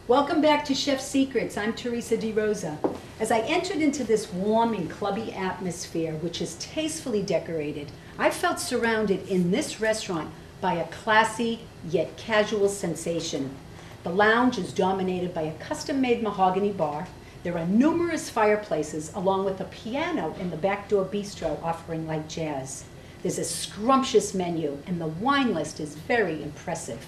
Welcome back to Chef Secrets. I'm Theresa DeRosa. As I entered into this warm and clubby atmosphere, which is tastefully decorated, I felt surrounded in this restaurant by a classy yet casual sensation. The lounge is dominated by a custom-made mahogany bar. There are numerous fireplaces along with a piano in the back door bistro offering light jazz. There's a scrumptious menu and the wine list is very impressive.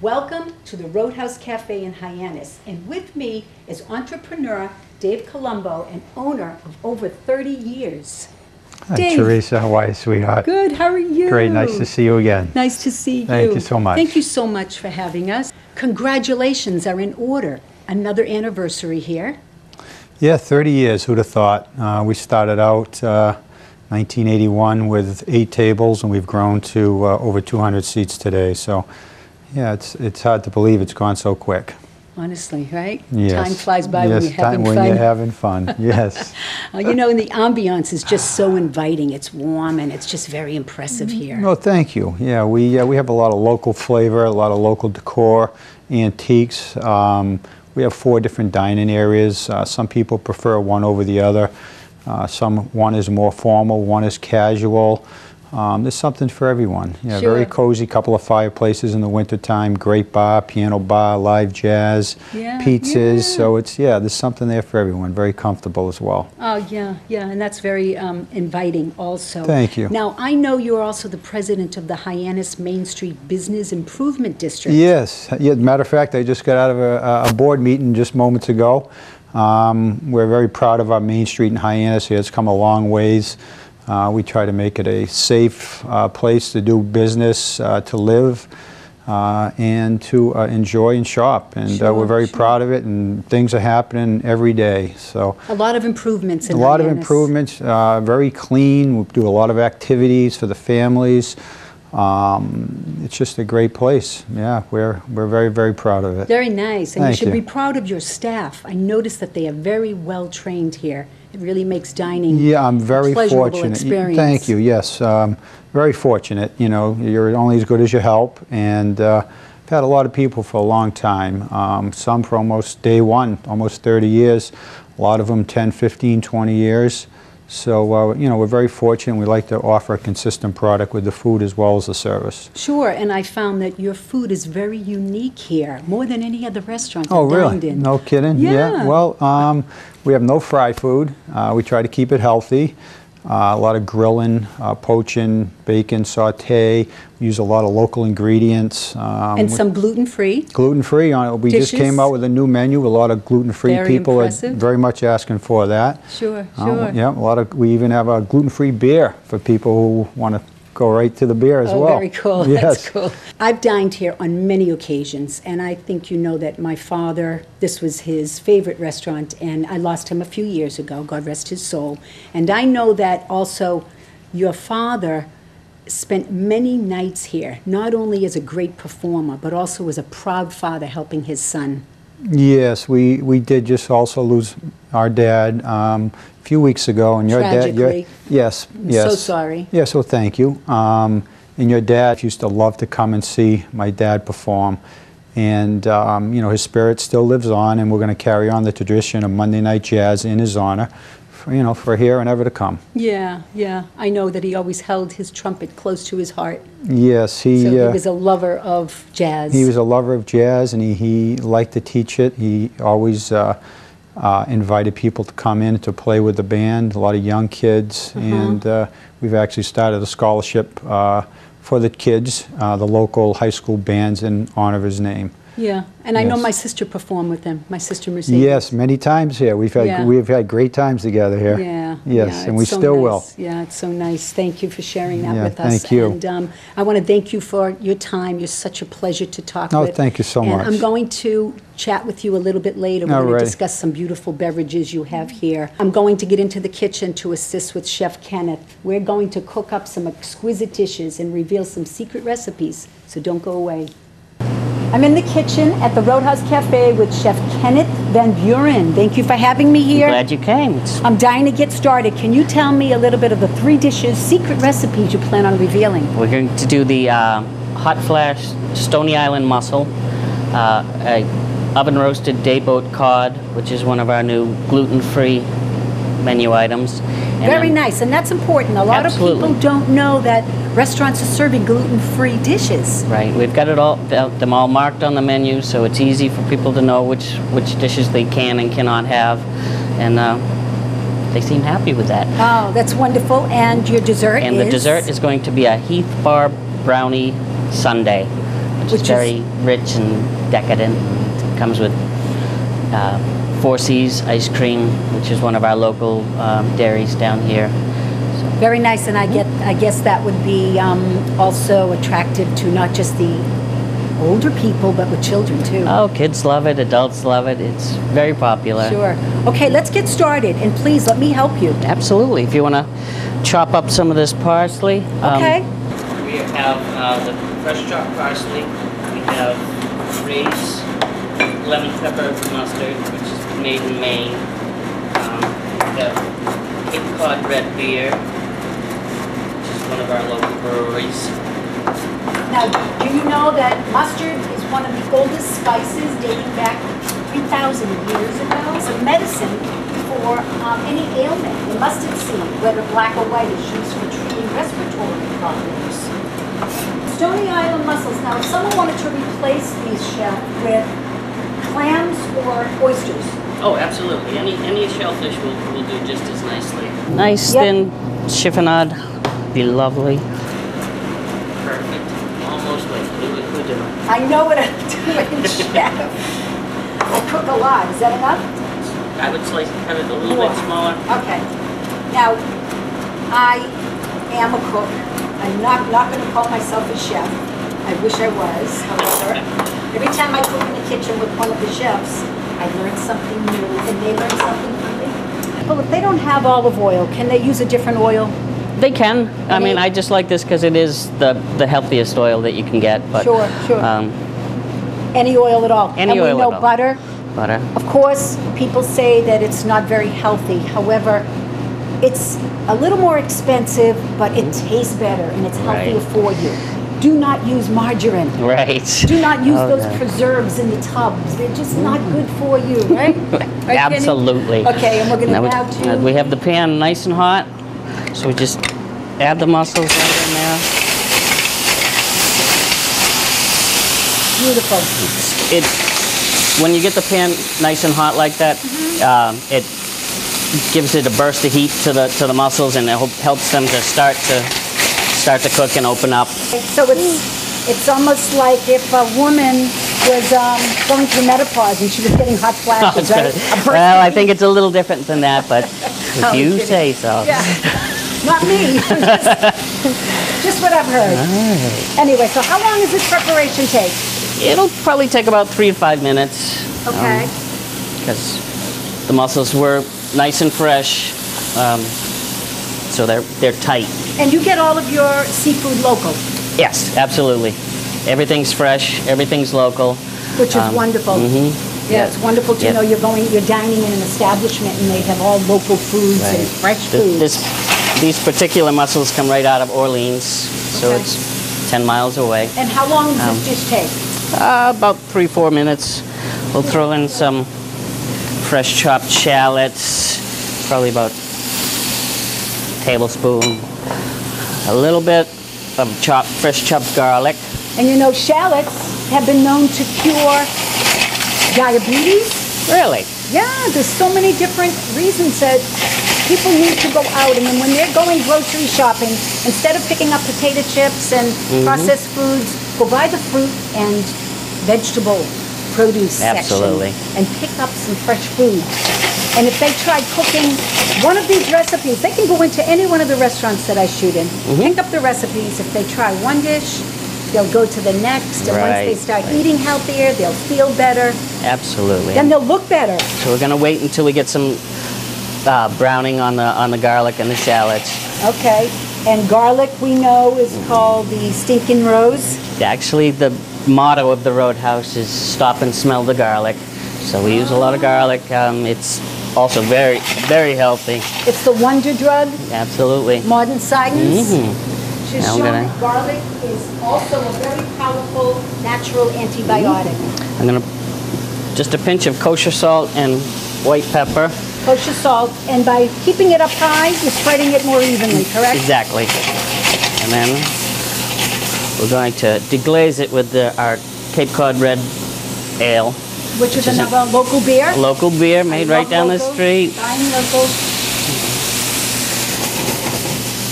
Welcome to the Roadhouse Cafe in Hyannis, and with me is entrepreneur Dave Colombo and owner of over 30 years. Hi, Dave. Teresa. How are you, sweetheart? Good, how are you? Great, nice to see you again. Nice to see you. Thank you so much. Thank you so much for having us. Congratulations are in order. Another anniversary here. Yeah, 30 years, who'd have thought? We started out 1981 with 8 tables, and we've grown to over 200 seats today. So, yeah, it's hard to believe it's gone so quick. Honestly, right? Yes. Time flies by when you're having fun. When you're having fun, yes. You know, and the ambiance is just so inviting. It's warm and it's just very impressive here. No, thank you. Yeah, we have a lot of local flavor, a lot of local decor, antiques. We have 4 different dining areas. Some people prefer one over the other. One is more formal, one is casual. There's something for everyone. Yeah, sure. Very cozy, couple of fireplaces in the wintertime, great bar, piano bar, live jazz, pizzas. Yeah. So there's something there for everyone. Very comfortable as well. Oh, yeah, and that's very inviting also. Thank you. Now, I know you're also the president of the Hyannis Main Street Business Improvement District. Yes. Yeah, matter of fact, I just got out of a board meeting just moments ago. We're very proud of our Main Street in Hyannis. It's come a long ways. We try to make it a safe place to do business, to live, and to enjoy and shop. And we're very proud of it, and things are happening every day. So a lot of improvements in Hyannis. A lot of improvements, very clean. We do a lot of activities for the families. It's just a great place. Yeah, we're very, very proud of it. Very nice. And Thank you should you. be proud of your staff. I noticed that they are very well trained here. It really makes dining I'm very a pleasurable fortunate. experience. Thank you. Yes, very fortunate. You know, you're only as good as your help, and I've had a lot of people for a long time. Some for almost day one, almost 30 years. A lot of them 10, 15, 20 years. So, you know, we're very fortunate. We like to offer a consistent product with the food as well as the service. Sure, and I found that your food is very unique here, more than any other restaurant Oh, I've really? dined in. No kidding? Yeah. Well, we have no fry food. We try to keep it healthy. A lot of grilling, poaching, bacon, saute. We use a lot of local ingredients. And some gluten-free. Gluten-free. We dishes. just came out with a new menu. A lot of gluten-free. Very People impressive. are very much asking for that. Sure. Yeah, we even have a gluten-free beer for people who want to go right to the beer as well. Oh, very cool. Yes. That's cool. I've dined here on many occasions, and I think you know that my father, this was his favorite restaurant, and I lost him a few years ago, God rest his soul. And I know that also your father spent many nights here, not only as a great performer, but also as a proud father helping his son. Yes, we did just also lose our dad a few weeks ago, and your Tragically. dad. Yes. So sorry. Yeah, so thank you. And your dad used to love to come and see my dad perform, and you know, his spirit still lives on, and we're going to carry on the tradition of Monday Night Jazz in his honor. You know, for here and ever to come. Yeah. I know that he always held his trumpet close to his heart. Yes, So he was a lover of jazz. He was a lover of jazz, and he liked to teach it. He always invited people to come in to play with the band, a lot of young kids, and we've actually started a scholarship for the kids, the local high school bands in honor of his name. Yeah, and I know my sister performed with him, my sister Mercedes. Yes, many times here. We've had great times together here. Yeah. Yes, and we still will. Yeah, it's so nice. Thank you for sharing that with us. Thank you. And I want to thank you for your time. You're such a pleasure to talk with. Oh, thank you so much. And I'm going to chat with you a little bit later. We're going to discuss some beautiful beverages you have here. I'm going to get into the kitchen to assist with Chef Kenneth. We're going to cook up some exquisite dishes and reveal some secret recipes, so don't go away. I'm in the kitchen at the Roadhouse Cafe with Chef Kenneth Van Buren. Thank you for having me here. Glad you came. I'm dying to get started. Can you tell me a little bit of the 3 dishes, secret recipes you plan on revealing? We're going to do the hot flash Stony Island mussel, a oven roasted dayboat cod, which is one of our new gluten-free menu items. And Very then- nice, and that's important. A lot Absolutely. of people don't know that restaurants are serving gluten-free dishes. Right, we've got them all marked on the menu, so it's easy for people to know which dishes they can and cannot have, and they seem happy with that. Oh, that's wonderful. And your dessert And is? the dessert is going to be a Heath Bar brownie sundae, which is very rich and decadent. It comes with Four Seas ice cream, which is one of our local dairies down here. Very nice, and I guess that would be also attractive to not just the older people, but with children too. Oh, kids love it, adults love it. It's very popular. Sure. Okay, let's get started, and please let me help you. Absolutely. If you want to chop up some of this parsley. Okay. We have the fresh chopped parsley. We have raised lemon pepper mustard, which is made in Maine. We have Cape Cod red beer, which is one of our local breweries. Now, do you know that mustard is one of the oldest spices dating back 3,000 years ago? It's a medicine for any ailment. The mustard seed, whether black or white, is used for treating respiratory problems. Stony Island mussels. Now, if someone wanted to replace these, chef, with clams or oysters. Oh, absolutely. Any shellfish will do just as nicely. Nice Yep. thin chiffonade, be lovely. Perfect. Almost like who did it? I know what I'm doing, chef. I cook a lot. Is that enough? I would cut it a little bit smaller. Okay. Now, I am a cook. I'm not going to call myself a chef. I wish I was, however. Every time I cook in the kitchen with one of the chefs, I learn something new, and they learn something from me. Well, if they don't have olive oil, can they use a different oil? They can. I mean, I just like this because it is the healthiest oil that you can get. But, Sure. Any oil at all. Any and oil we know at all. butter. Butter. Of course, people say that it's not very healthy. However, it's a little more expensive, but it tastes better and it's healthier Right. for you. Do not use margarine. Right. Do not use those Okay. preserves in the tubs. They're just not good for you, right? Right, Kenny? Absolutely. Okay, and we're going to now we have the pan nice and hot, so we just add the mussels right in there. Beautiful. When you get the pan nice and hot like that, it gives it a burst of heat to the mussels, and it helps them to start to cook and open up. So it's almost like if a woman was going through menopause and she was getting hot flashes, right? A burst Well, of I think it's a little different than that, but if I'm you kidding. say so. Yeah. Not me. Just what I've heard. Anyway, so how long does this preparation take? It'll probably take about 3 to 5 minutes. Okay. Because the mussels were nice and fresh, so they're tight. And you get all of your seafood local, Yes, absolutely. Everything's fresh, everything's local. which is wonderful. Yeah, it's wonderful to know you're dining in an establishment and they have all local foods and fresh foods. These particular mussels come right out of Orleans, so Okay. it's 10 miles away. And how long does this dish take? About 3-4 minutes. We'll throw in some fresh chopped shallots, probably about a tablespoon. A little bit of fresh chopped garlic. And you know, shallots have been known to cure diabetes. Really? Yeah, there's so many different reasons that people need to go out, and then when they're going grocery shopping, instead of picking up potato chips and processed foods, go buy the fruit and vegetable produce Absolutely. section and pick up some fresh food. And if they try cooking one of these recipes, they can go into any one of the restaurants that I shoot in, pick up the recipes. If they try one dish, they'll go to the next, and once they start eating healthier, they'll feel better. Absolutely. Then they'll look better. So we're going to wait until we get some browning on the garlic and the shallots. Okay. And garlic, we know, is called the stinking rose. Actually, the motto of the Roadhouse is stop and smell the garlic. So we use a lot of garlic. It's also very, very healthy. It's the wonder drug, Absolutely. modern science. She's Now I'm shown gonna- that garlic is also a very powerful natural antibiotic. I'm going to just a pinch of kosher salt and white pepper. Kosher salt, and by keeping it up high, you're spreading it more evenly, correct? Exactly. And then we're going to deglaze it with our Cape Cod Red Ale. Which is another local beer? A local beer made right down the street. Buying local.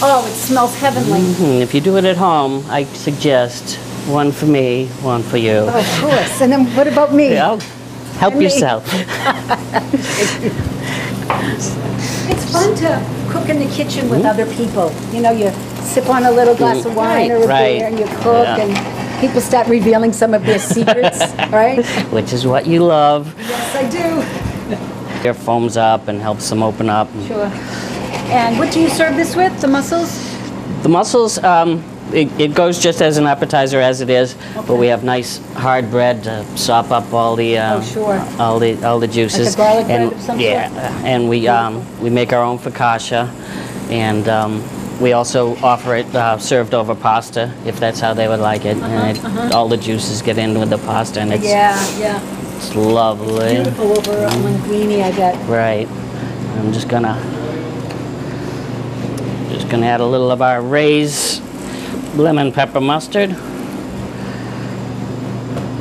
Oh, it smells heavenly. If you do it at home, I suggest one for me, one for you. Oh, of course. And then what about me? Yeah, help And me. yourself. It's fun to cook in the kitchen with other people. You know, you sip on a little glass of wine or a beer and you cook and people start revealing some of their secrets, right? Which is what you love. Yes, I do. It foams up and helps them open up. Sure. And what do you serve this with, the mussels? The mussels, it goes just as an appetizer as it is, but we have nice hard bread to sop up all the all the juices. Like a garlic bread and of some yeah, sort? and we make our own focaccia, and we also offer it served over pasta if that's how they would like it, and all the juices get in with the pasta, and it's it's lovely. It's beautiful over a linguine, I bet. Right. I'm just gonna add a little of our Ray's lemon pepper mustard.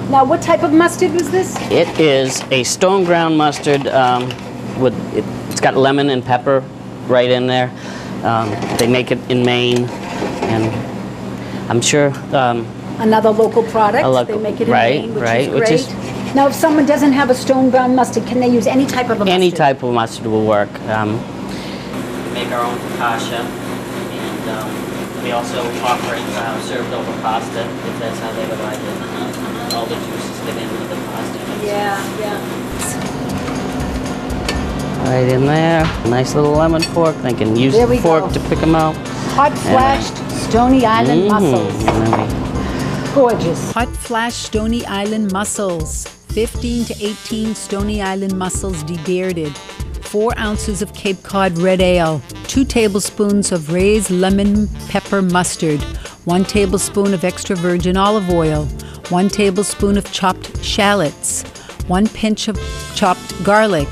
Now, what type of mustard was this? It is a stone ground mustard it's got lemon and pepper right in there. They make it in Maine, and I'm sure Another local product. They make it in Maine, which is great. Is now, if someone doesn't have a stone ground mustard, can they use any type of a mustard? Any type of mustard will work. We make our own focaccia, and we also offer it served over pasta if that's how they would like it. All the juices get in with the pasta. Yeah. Right in there. Nice little lemon fork. They can use the fork to pick them out. Hot flashed Stony Island mussels. Gorgeous. Hot flash Stony Island mussels. 15 to 18 Stony Island mussels debearded. 4 ounces of Cape Cod Red Ale. 2 tablespoons of Ray's lemon pepper mustard. 1 tablespoon of extra virgin olive oil. 1 tablespoon of chopped shallots. 1 pinch of chopped garlic.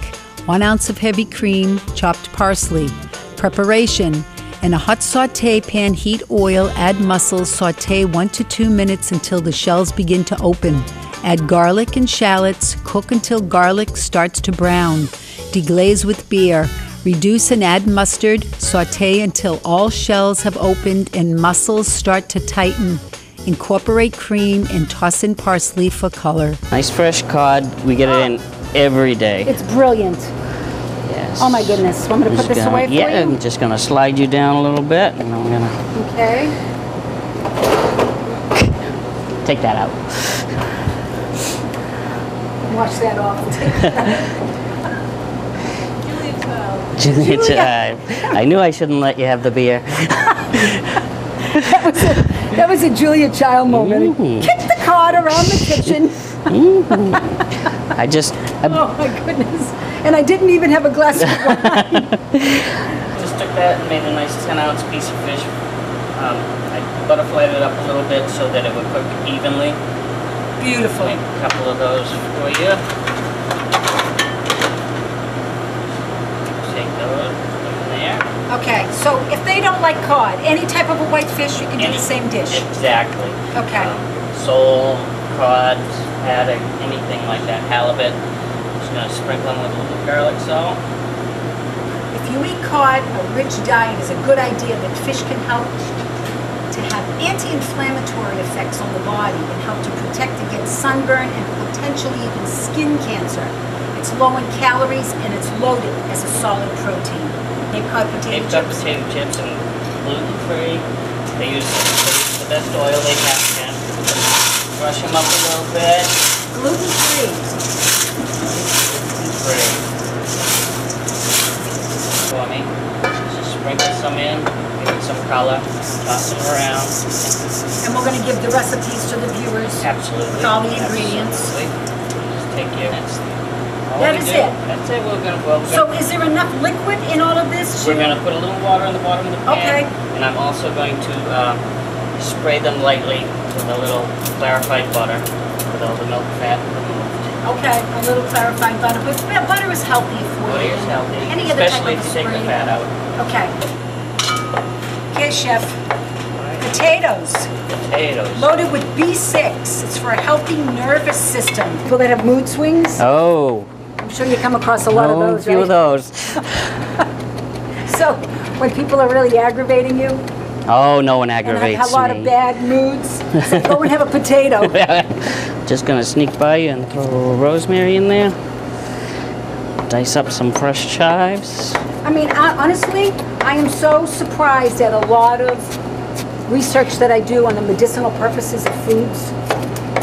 1 ounce of heavy cream, chopped parsley. Preparation. In a hot sauté pan, heat oil, add mussels, sauté 1 to 2 minutes until the shells begin to open. Add garlic and shallots, cook until garlic starts to brown. Deglaze with beer. Reduce and add mustard, sauté until all shells have opened and mussels start to tighten. Incorporate cream and toss in parsley for color. Nice fresh cod. We get it in every day. It's brilliant. Yes. Oh my goodness. Want me to put this away for you? Yeah, I'm just going to slide you down a little bit, and I'm going to... Okay. Take that out. Wash that off. Julia Child. I knew I shouldn't let you have the beer. That was a Julia Child moment. Kick the cod around the kitchen. Oh my goodness. And I didn't even have a glass of wine. Just took that and made a nice 10-ounce piece of fish. I butterflied it up a little bit so that it would cook evenly. Beautiful. Make a couple of those for you. Take those in there. Okay, so if they don't like cod, any type of a white fish, you can do the same dish. Exactly. Okay. Sole, cod, haddock, anything like that. Halibut. Just going to sprinkle them with a little garlic salt. If you eat cod, a rich diet is a good idea that fish can help to have anti-inflammatory effects on the body and help to protect against sunburn and potentially even skin cancer. It's low in calories and it's loaded as a solid protein. Cape Cod potato chips and gluten-free. They use the best oil they can. Brush them up a little bit. Gluten-free. Gluten-free. For me. Just sprinkle some in. Give it some color. Toss them around. And we're going to give the recipes to the viewers. Absolutely. With all the ingredients. Absolutely. Just take your minutes. That is it. That's it. So is there enough liquid in all of this? We're going to put a little water in the bottom of the pan. Okay. And I'm also going to spray them lightly with a little clarified butter with all the milk fat removed. Okay, a little clarified butter, but butter is healthy for Butter you. is healthy, Any other type especially of to take the spring. fat out. Okay. Okay, chef. Potatoes. Potatoes. Loaded with B6. It's for a healthy nervous system. People that have mood swings. Oh, I'm sure you come across a lot of oh, a those, few right? of those. So, when people are really aggravating you Oh, no one and aggravates have a lot of me. bad moods, so go and have a potato. Just gonna sneak by you and throw a little rosemary in there. Dice up some fresh chives. I mean, honestly, I am so surprised at a lot of research that I do on the medicinal purposes of foods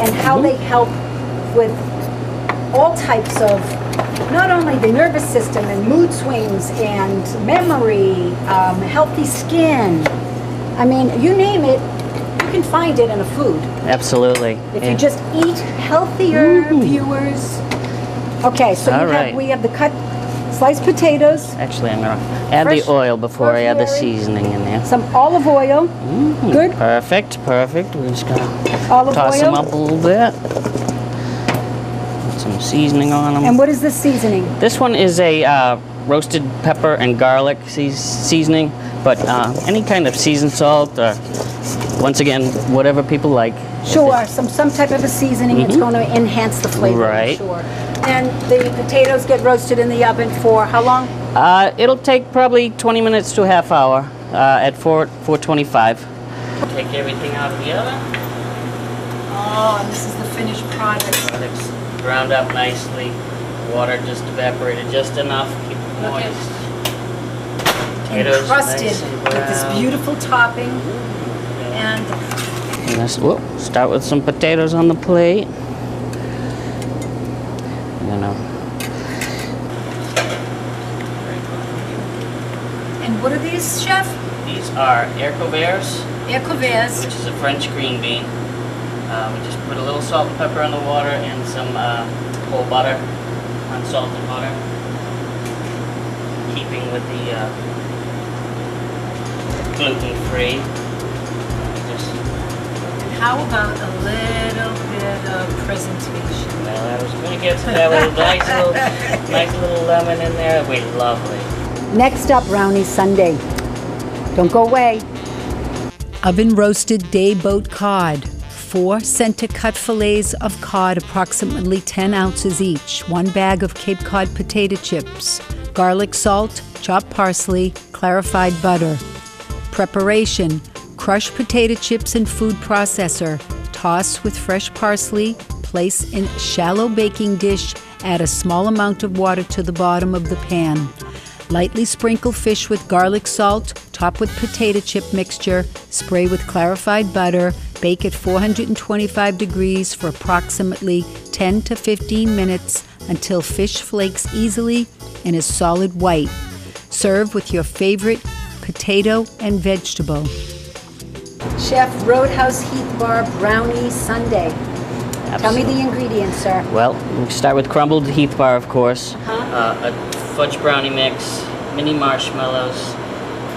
and how they help with all types of, not only the nervous system and mood swings and memory, healthy skin. I mean, you name it, you can find it in a food. Absolutely. If yeah. you just eat healthier, viewers. Okay, so All right. we have the cut sliced potatoes, Actually, I'm gonna add Fresh the oil before I add the rosemary. seasoning in there. some olive oil. Good. Perfect, perfect. We're just gonna Olive toss oil. them up a little bit. Put some seasoning on them. And what is this seasoning? This one is a roasted pepper and garlic seasoning, but any kind of seasoned salt, or once again, whatever people like. Sure, some type of a seasoning. It's going to enhance the flavor. I'm Right. sure. And the potatoes get roasted in the oven for how long? It'll take probably 20 minutes to a half hour at 425. Take everything out of the oven. Oh, and this is the finished product. Products ground up nicely. Water just evaporated just enough. Keep it Look at- moist. Potatoes Encrusted nice and with this brown. beautiful topping. And And let's start with some potatoes on the plate. You know, what are these, chef? These are haricots, Haricots. which is a French green bean. We just put a little salt and pepper in the water and some whole butter, unsalted butter, keeping with the gluten-free. How about a little bit of presentation? Well, I was going to get that with a nice little lemon in there. That'd be lovely. Next up, Brownie Sunday. Don't go away. Oven roasted day boat cod. 4 center cut fillets of cod, approximately 10 ounces each. 1 bag of Cape Cod potato chips. Garlic salt, chopped parsley, clarified butter. Preparation: crush potato chips in food processor. Toss with fresh parsley. Place in shallow baking dish. Add a small amount of water to the bottom of the pan. Lightly sprinkle fish with garlic salt, top with potato chip mixture, spray with clarified butter, bake at 425 degrees for approximately 10 to 15 minutes until fish flakes easily and is solid white. Serve with your favorite potato and vegetable. Chef, Roadhouse Heath Bar Brownie Sundae. Tell me the ingredients, sir. well, we start with crumbled Heath bar, of course. A fudge brownie mix, mini marshmallows,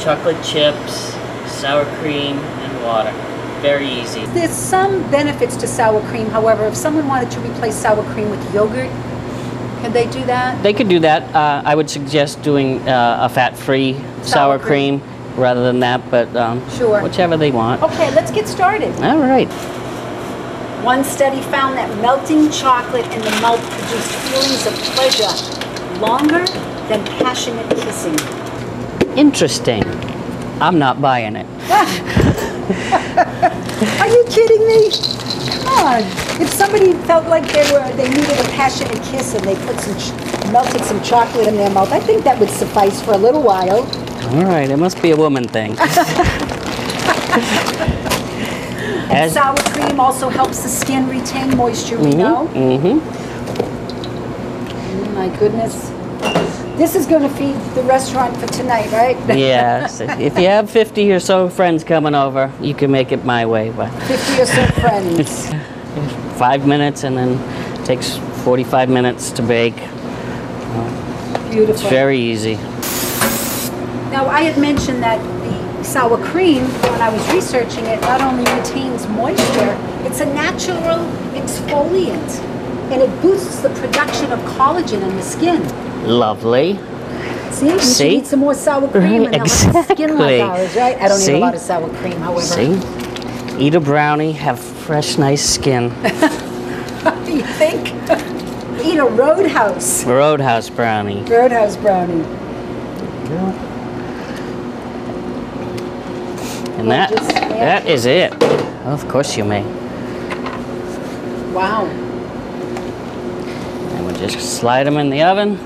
chocolate chips, sour cream, and water. Very easy. There's some benefits to sour cream. However, if someone wanted to replace sour cream with yogurt, can they do that? They could do that. I would suggest doing a fat-free sour cream rather than that, but Sure. whichever they want. Okay, let's get started. All right. One study found that melting chocolate in the mouth produced feelings of pleasure longer than passionate kissing. Interesting. I'm not buying it. Are you kidding me? Come on. If somebody felt like they needed a passionate kiss and they put melted some chocolate in their mouth, I think that would suffice for a little while. All right, it must be a woman thing. And sour cream also helps the skin retain moisture, we know. Mm-hmm. Oh my goodness. This is going to feed the restaurant for tonight, right? Yes. If you have 50 or so friends coming over, you can make it my way. But 50 or so friends. 5 minutes, and then takes 45 minutes to bake. Beautiful. It's very easy. Now, I had mentioned that the sour cream, when I was researching it, not only retains moisture, it's a natural exfoliant. And it boosts the production of collagen in the skin. Lovely. See? You See? should eat some more sour cream and have a skin Exactly. like ours, right? I don't eat See? a lot of sour cream, however. See? Eat a brownie, have fresh, nice skin. You think? Eat a Roadhouse. Roadhouse brownie. Roadhouse brownie. And that, Gorgeous. that is it. Of course you may. Wow. And we'll just slide them in the oven.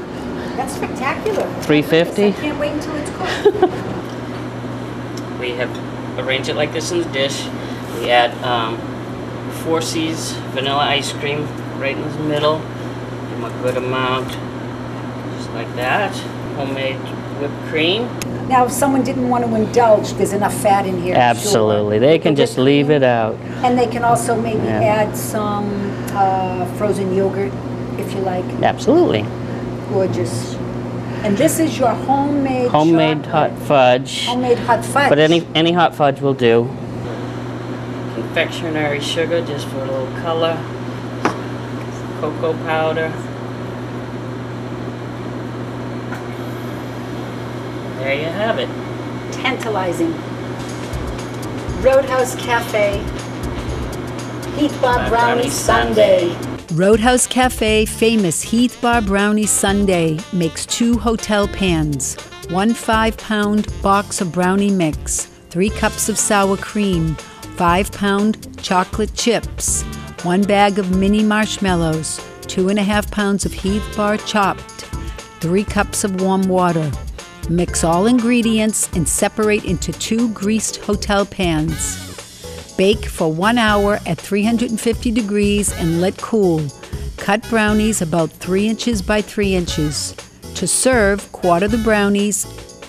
That's spectacular. 350. I can't wait until it's cooked. We have arranged it like this in the dish. We add 4 C's vanilla ice cream right in the middle. Give them a good amount, just like that. Homemade whipped cream. Now, if someone didn't want to indulge, there's enough fat in here. Absolutely. Sure. They With can the just whipped leave cream. it out. And they can also maybe Yeah. add some frozen yogurt, if you like. Absolutely. Gorgeous. And this is your homemade Homemade hot chocolate. fudge. Homemade hot fudge. But any hot fudge will do. Confectionery sugar just for a little color. Cocoa powder. There you have it. Tantalizing. Roadhouse Cafe. Heath Bar Brownie Sundae. Roadhouse Cafe famous Heath Bar Brownie Sundae makes 2 hotel pans, 1 5-pound box of brownie mix, 3 cups of sour cream, 5-pound chocolate chips, 1 bag of mini marshmallows, 2.5 pounds of Heath Bar chopped, 3 cups of warm water. Mix all ingredients and separate into 2 greased hotel pans. Bake for 1 hour at 350 degrees and let cool. Cut brownies about 3 inches by 3 inches. To serve, quarter the brownies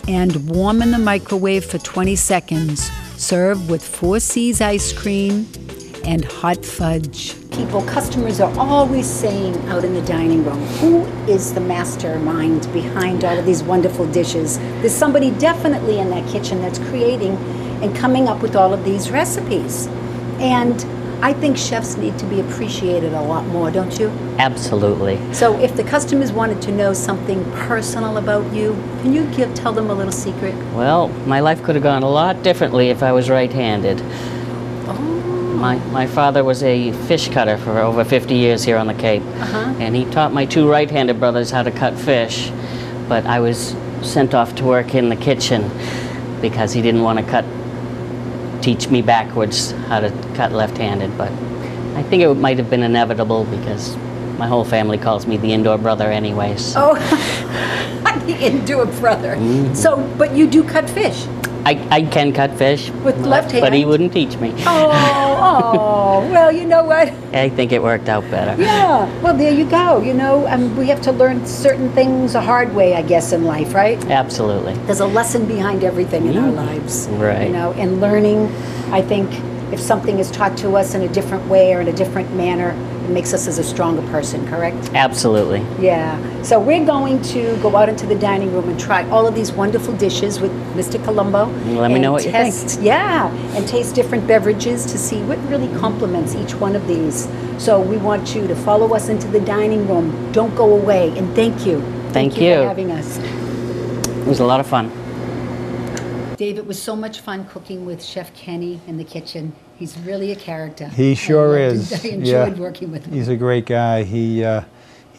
and warm in the microwave for 20 seconds. Serve with 4 C's ice cream and hot fudge. People, customers are always saying out in the dining room, who is the mastermind behind all of these wonderful dishes? There's somebody definitely in that kitchen that's creating and coming up with all of these recipes. And I think chefs need to be appreciated a lot more, don't you? Absolutely. So if the customers wanted to know something personal about you, can you tell them a little secret? Well, my life could have gone a lot differently if I was right-handed. My father was a fish cutter for over 50 years here on the Cape, and he taught my 2 right-handed brothers how to cut fish, but I was sent off to work in the kitchen because he didn't want to teach me backwards how to cut left-handed, but I think it might have been inevitable because my whole family calls me the indoor brother anyway. So. Oh, the indoor brother. So, but you do cut fish? I can cut fish With left hand? but he wouldn't teach me. Oh, well, you know what? I think it worked out better. Yeah, well, there you go. You know, we have to learn certain things a hard way, I guess, in life, right? Absolutely. There's a lesson behind everything in our lives. Right. You know, and learning, I think, if something is taught to us in a different way or in a different manner, it makes us as a stronger person, correct? Absolutely. Yeah. So we're going to go out into the dining room and try all of these wonderful dishes with Mr. Colombo. Let me know what you think. Yeah, and taste different beverages to see what really complements each one of these. So we want you to follow us into the dining room. Don't go away, and thank you. Thank you you for having us. It was a lot of fun. Dave, it was so much fun cooking with Chef Kenny in the kitchen. He's really a character. He sure I loved is. it. I enjoyed working with him. He's a great guy. He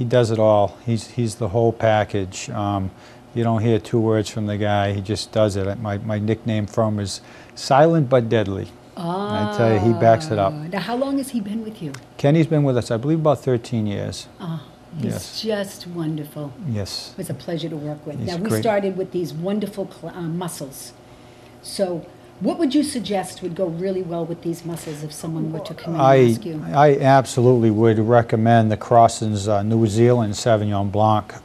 does it all. He's the whole package. You don't hear 2 words from the guy. He just does it. My nickname for him is Silent but Deadly. I tell you, he backs it up. Now, how long has he been with you? Kenny's been with us, I believe, about 13 years. He's Yes. just wonderful. Yes. It was a pleasure to work with. He's Now, we great. started with these wonderful mussels. So, what would you suggest would go really well with these mussels if someone were to come in and ask you? I absolutely would recommend the Crossan's New Zealand Sauvignon Blanc.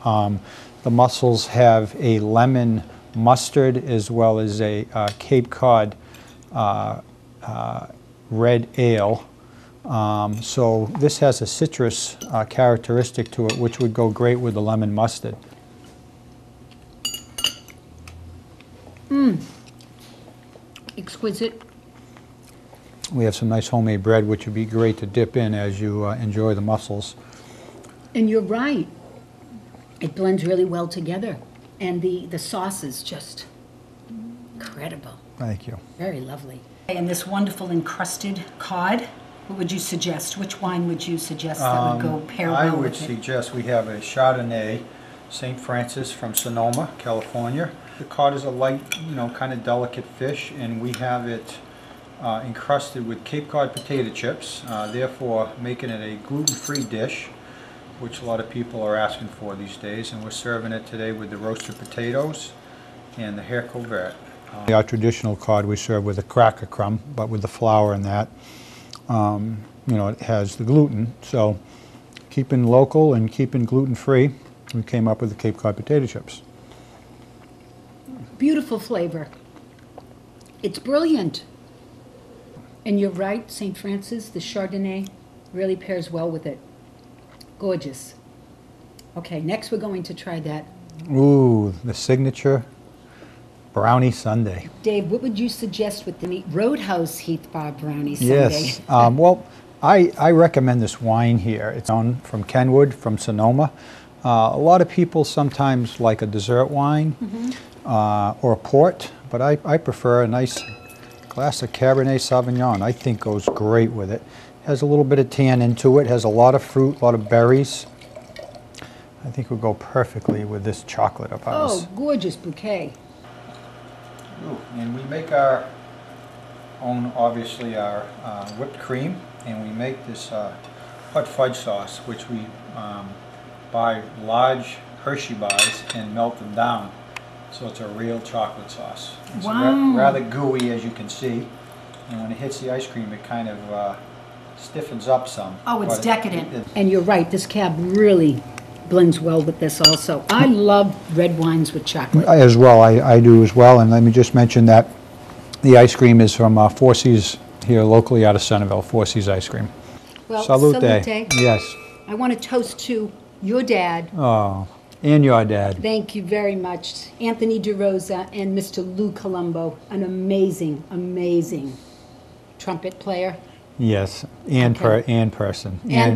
The mussels have a lemon mustard as well as a Cape Cod red ale. So this has a citrus characteristic to it, which would go great with the lemon mustard. Exquisite. We have some nice homemade bread, which would be great to dip in as you enjoy the mussels. And you're right. It blends really well together. And the sauce is just incredible. Thank you. Very lovely. And this wonderful encrusted cod, what would you suggest? Which wine would you suggest that would go pair well I with would it? suggest we have a Chardonnay, St. Francis from Sonoma, California. The cod is a light, kind of delicate fish, and we have it encrusted with Cape Cod potato chips, therefore making it a gluten-free dish, which a lot of people are asking for these days, and we're serving it today with the roasted potatoes and the haricot vert. Our traditional cod we serve with a cracker crumb, but with the flour in that, it has the gluten. So keeping local and keeping gluten-free, we came up with the Cape Cod potato chips. Beautiful flavor. It's brilliant. And you're right, St. Francis, the Chardonnay really pairs well with it. Gorgeous. Okay, next we're going to try that. Ooh, the signature brownie sundae. Dave, what would you suggest with the Roadhouse Heath Bar Brownie Sundae? Yes, well, I recommend this wine here. It's on from Kenwood, from Sonoma. A lot of people sometimes like a dessert wine or a port, but I prefer a nice glass of Cabernet Sauvignon. I think goes great with it. Has a little bit of tan into it, has a lot of fruit, a lot of berries. I think will go perfectly with this chocolate of ours. Oh, gorgeous bouquet. Ooh, and we make our own, obviously, our whipped cream, and we make this hot fudge sauce, which we buy large Hershey bars and melt them down. So it's a real chocolate sauce. It's rather gooey, as you can see, and when it hits the ice cream, it kind of stiffens up some. Oh, it's decadent. And you're right, this cab really blends well with this also. I love red wines with chocolate. As well, I do as well, and let me just mention that the ice cream is from Four Seas here locally out of Centerville, Four Seas Ice Cream. Well, Salute. Yes. Yes. I want to toast to your dad. Oh, and your dad. Thank you very much. Anthony DeRosa and Mr. Lou Colombo, an amazing, amazing trumpet player. Yes, and person. And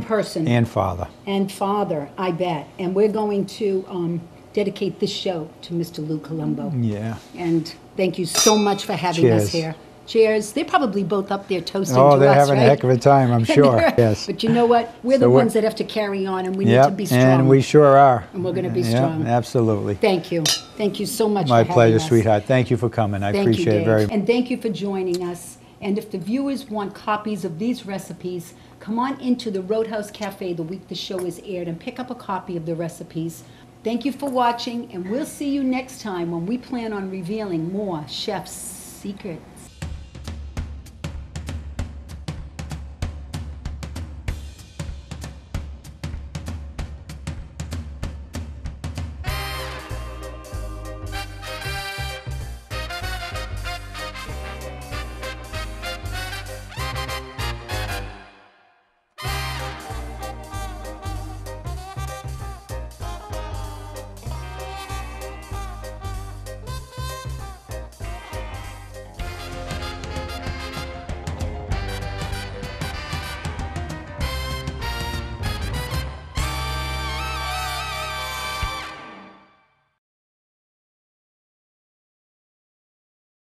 person. And father. And father, I bet. And we're going to dedicate this show to Mr. Lou Colombo. Yeah. And thank you so much for having us here. Cheers. They're probably both up there toasting to us, Oh, they're having a heck of a time, I'm sure. Yes. But you know what? We're the ones that have to carry on, and we need to be strong. And we sure are. And we're going to be strong. Absolutely. Thank you. Thank you so much for My having us. pleasure, sweetheart. Thank you for coming. I appreciate it very much. And thank you for joining us. And if the viewers want copies of these recipes, come on into the Roadhouse Cafe the week the show is aired and pick up a copy of the recipes. Thank you for watching, and we'll see you next time when we plan on revealing more chef's secrets.